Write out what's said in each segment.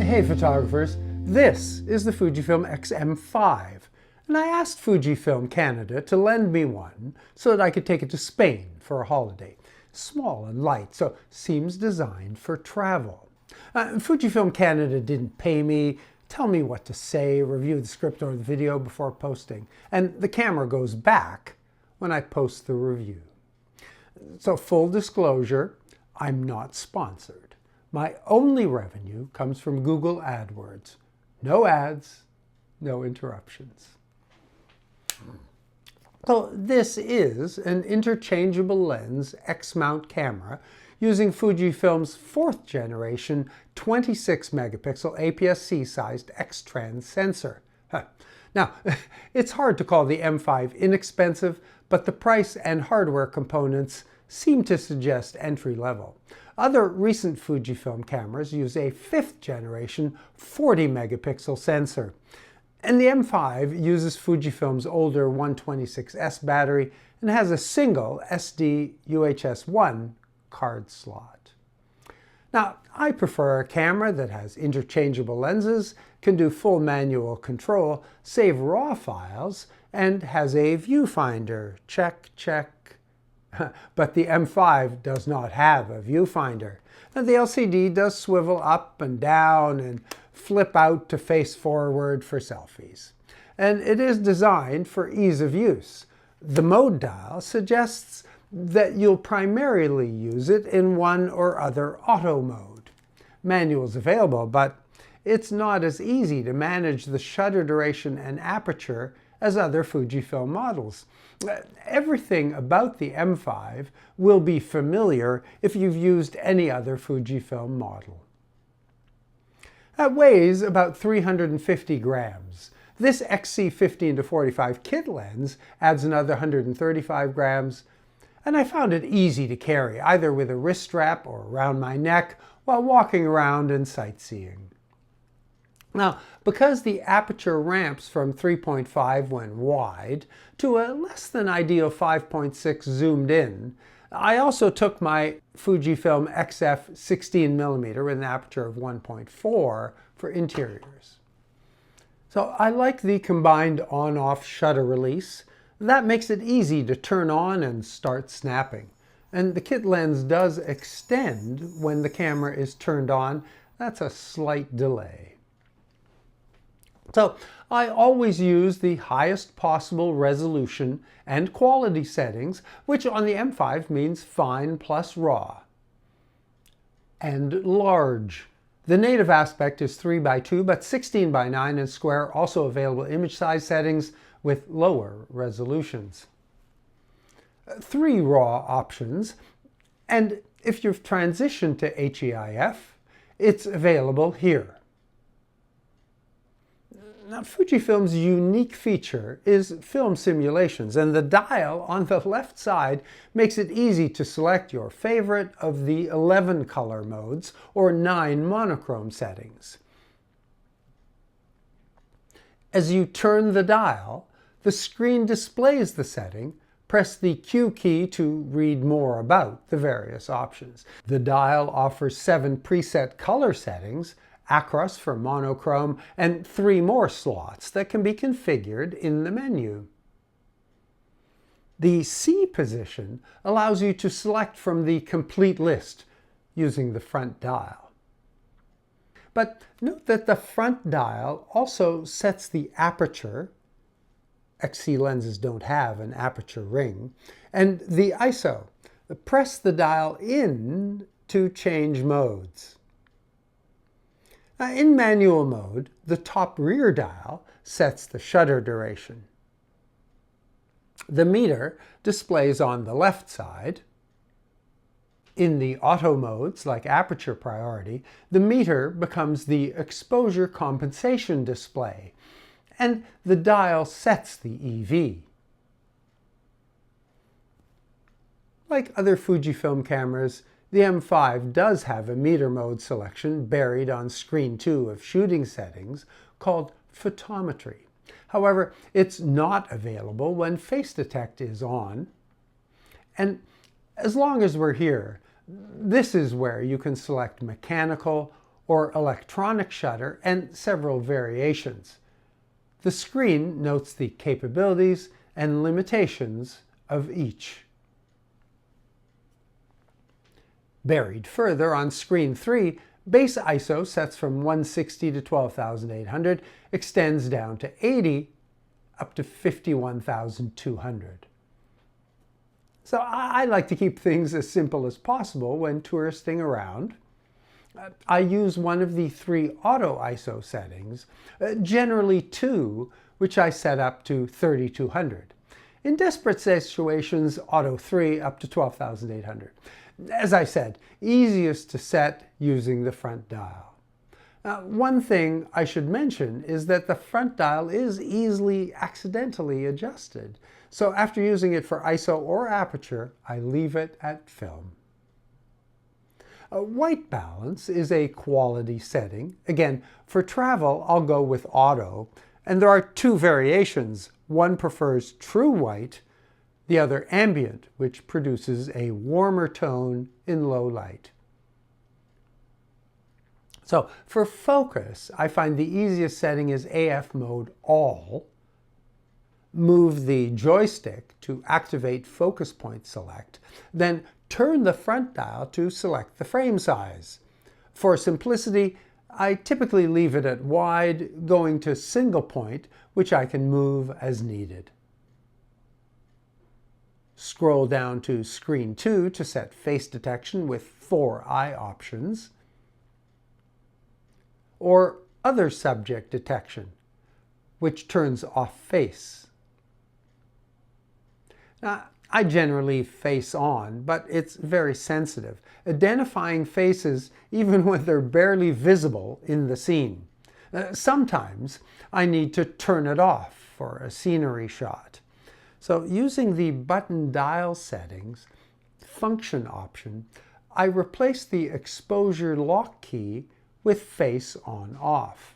Hey photographers, this is the Fujifilm X-M5, and I asked Fujifilm Canada to lend me one so that I could take it to Spain for a holiday. Small and light, so seems designed for travel. Fujifilm Canada didn't pay me, tell me what to say, review the script or the video before posting, and the camera goes back when I post the review. So full disclosure, I'm not sponsored. My only revenue comes from Google AdWords. No ads, no interruptions. So this is an interchangeable lens X-mount camera using Fujifilm's 4th generation 26 megapixel APS-C sized X-Trans sensor. Now, it's hard to call the M5 inexpensive, but the price and hardware components seem to suggest entry level. Other recent Fujifilm cameras use a 5th generation 40 megapixel sensor. And the M5 uses Fujifilm's older 126S battery and has a single SD UHS-1 card slot. Now, I prefer a camera that has interchangeable lenses, can do full manual control, save RAW files, and has a viewfinder. Check, check. But the M5 does not have a viewfinder. And the LCD does swivel up and down and flip out to face forward for selfies. And it is designed for ease of use. The mode dial suggests that you'll primarily use it in one or other auto mode. Manual is available, but it's not as easy to manage the shutter duration and aperture as other Fujifilm models. Everything about the M5 will be familiar if you've used any other Fujifilm model. It weighs about 350 grams. This XC15-45 kit lens adds another 135 grams, and I found it easy to carry, either with a wrist strap or around my neck while walking around and sightseeing. Now, because the aperture ramps from 3.5 when wide to a less than ideal 5.6 zoomed in, I also took my Fujifilm XF 16mm with an aperture of 1.4 for interiors. So I like the combined on-off shutter release. That makes it easy to turn on and start snapping. And the kit lens does extend when the camera is turned on. That's a slight delay. So I always use the highest possible resolution and quality settings, which on the M5 means fine plus raw. And large. The native aspect is 3:2, but 16:9 and square also available image size settings with lower resolutions. 3 raw options, and if you've transitioned to HEIF, it's available here. Now, Fujifilm's unique feature is film simulations, and the dial on the left side makes it easy to select your favorite of the 11 color modes or 9 monochrome settings. As you turn the dial, the screen displays the setting. Press the Q key to read more about the various options. The dial offers 7 preset color settings, acros for monochrome, and 3 more slots that can be configured in the menu. The C position allows you to select from the complete list using the front dial. But note that the front dial also sets the aperture. XC lenses don't have an aperture ring, and the ISO. Press the dial in to change modes. In manual mode, the top rear dial sets the shutter duration. The meter displays on the left side. In the auto modes, like aperture priority, the meter becomes the exposure compensation display, and the dial sets the EV. Like other Fujifilm cameras, the M5 does have a meter mode selection buried on screen 2 of shooting settings called photometry. However, it's not available when face detect is on. And as long as we're here, this is where you can select mechanical or electronic shutter, and several variations. The screen notes the capabilities and limitations of each. Buried further on screen 3, base ISO sets from 160 to 12,800, extends down to 80, up to 51,200. So I like to keep things as simple as possible when touristing around. I use one of the 3 auto ISO settings, generally 2, which I set up to 3200. In desperate situations, auto 3 up to 12,800. As I said, easiest to set using the front dial. One thing I should mention is that the front dial is easily accidentally adjusted. So after using it for ISO or aperture, I leave it at film. White balance is a quality setting. Again, for travel, I'll go with auto. And there are 2 variations. One prefers true white, the other ambient, which produces a warmer tone in low light. So for focus, I find the easiest setting is AF mode all. Move the joystick to activate focus point select, then turn the front dial to select the frame size. For simplicity, I typically leave it at wide, going to single point, which I can move as needed. Scroll down to screen 2 to set face detection with 4 eye options, or other subject detection, which turns off face. Now, I generally face on, but it's very sensitive, identifying faces even when they're barely visible in the scene. Sometimes I need to turn it off for a scenery shot. So using the button dial settings function option, I replace the exposure lock key with face on off.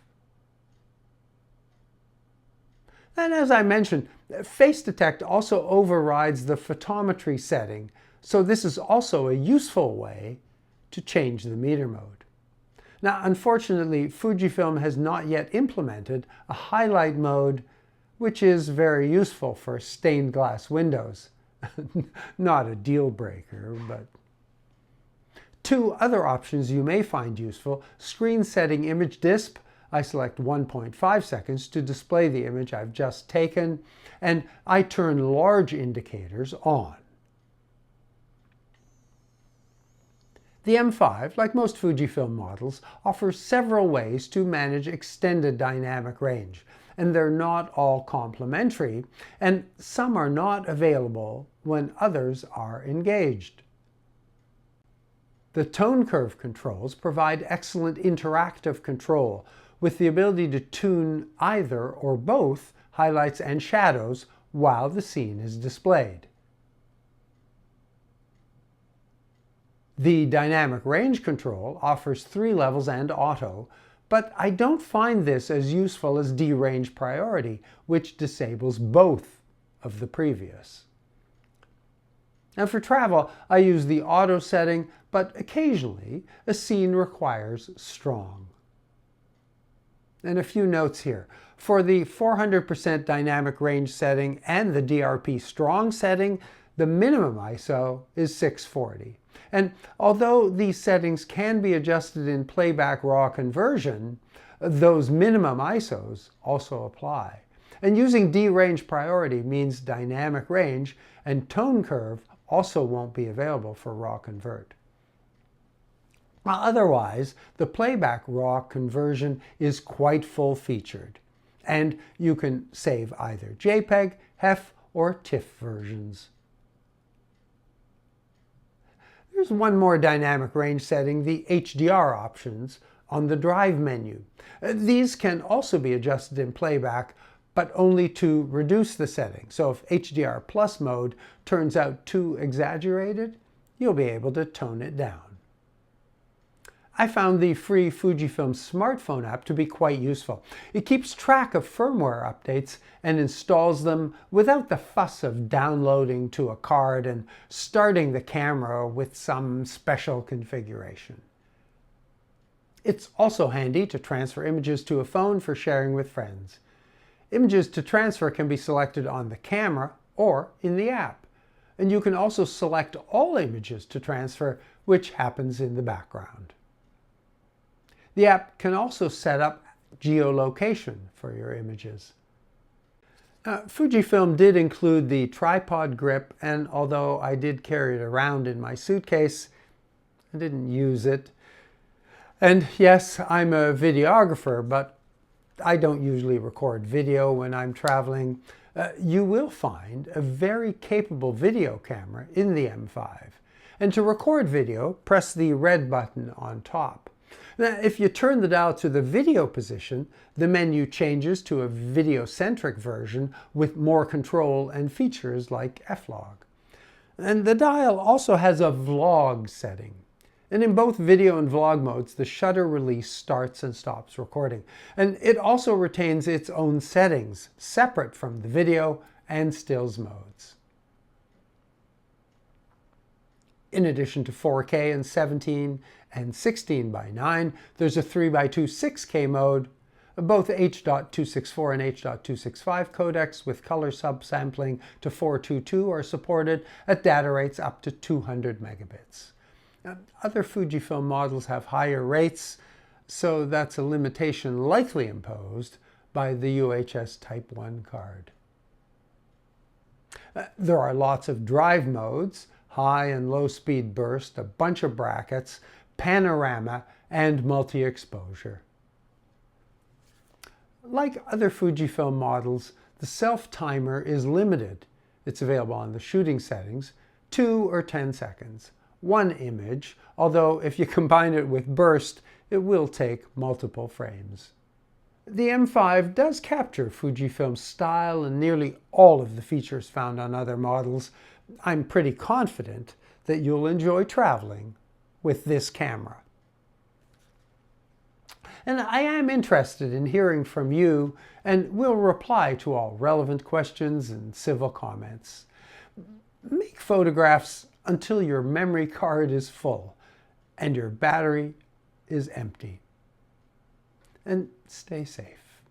And as I mentioned, face detect also overrides the photometry setting, so this is also a useful way to change the meter mode. Now, unfortunately, Fujifilm has not yet implemented a highlight mode, which is very useful for stained glass windows. Not a deal breaker, but... 2 other options you may find useful: screen setting image disp. I select 1.5 seconds to display the image I've just taken, and I turn large indicators on. The M5, like most Fujifilm models, offers several ways to manage extended dynamic range, and they're not all complementary, and some are not available when others are engaged. The tone curve controls provide excellent interactive control, with the ability to tune either or both highlights and shadows while the scene is displayed. The dynamic range control offers 3 levels and auto, but I don't find this as useful as D-range priority, which disables both of the previous. And for travel, I use the auto setting, but occasionally a scene requires strong. And a few notes here. For the 400% dynamic range setting and the DRP strong setting, the minimum ISO is 640. And although these settings can be adjusted in playback raw conversion, those minimum ISOs also apply. And using D-range priority means dynamic range and tone curve also won't be available for raw convert. Otherwise, the playback raw conversion is quite full-featured, and you can save either JPEG, HEF, or TIFF versions. There's one more dynamic range setting, the HDR options, on the Drive menu. These can also be adjusted in playback, but only to reduce the setting. So if HDR Plus mode turns out too exaggerated, you'll be able to tone it down. I found the free Fujifilm smartphone app to be quite useful. It keeps track of firmware updates and installs them without the fuss of downloading to a card and starting the camera with some special configuration. It's also handy to transfer images to a phone for sharing with friends. Images to transfer can be selected on the camera or in the app. And you can also select all images to transfer, which happens in the background. The app can also set up geolocation for your images. Fujifilm did include the tripod grip, and although I did carry it around in my suitcase, I didn't use it. And yes, I'm a videographer, but I don't usually record video when I'm traveling. You will find a very capable video camera in the M5. And to record video, press the red button on top. Now, if you turn the dial to the video position, the menu changes to a video-centric version with more control and features like F-Log. And the dial also has a vlog setting. And in both video and vlog modes, the shutter release starts and stops recording. And it also retains its own settings, separate from the video and stills modes. In addition to 4K and 17 and 16 by 9, there's a 3x2 6K mode, both H.264 and H.265 codecs with color subsampling to 422 are supported at data rates up to 200 megabits. Other Fujifilm models have higher rates, so that's a limitation likely imposed by the UHS Type 1 card. There are lots of drive modes, high and low speed burst, a bunch of brackets, panorama, and multi-exposure. Like other Fujifilm models, the self-timer is limited. It's available on the shooting settings, 2 or 10 seconds. One image, although if you combine it with burst, it will take multiple frames. The M5 does capture Fujifilm's style and nearly all of the features found on other models. I'm pretty confident that you'll enjoy traveling with this camera. And I am interested in hearing from you, and will reply to all relevant questions and civil comments. Make photographs until your memory card is full and your battery is empty. And stay safe.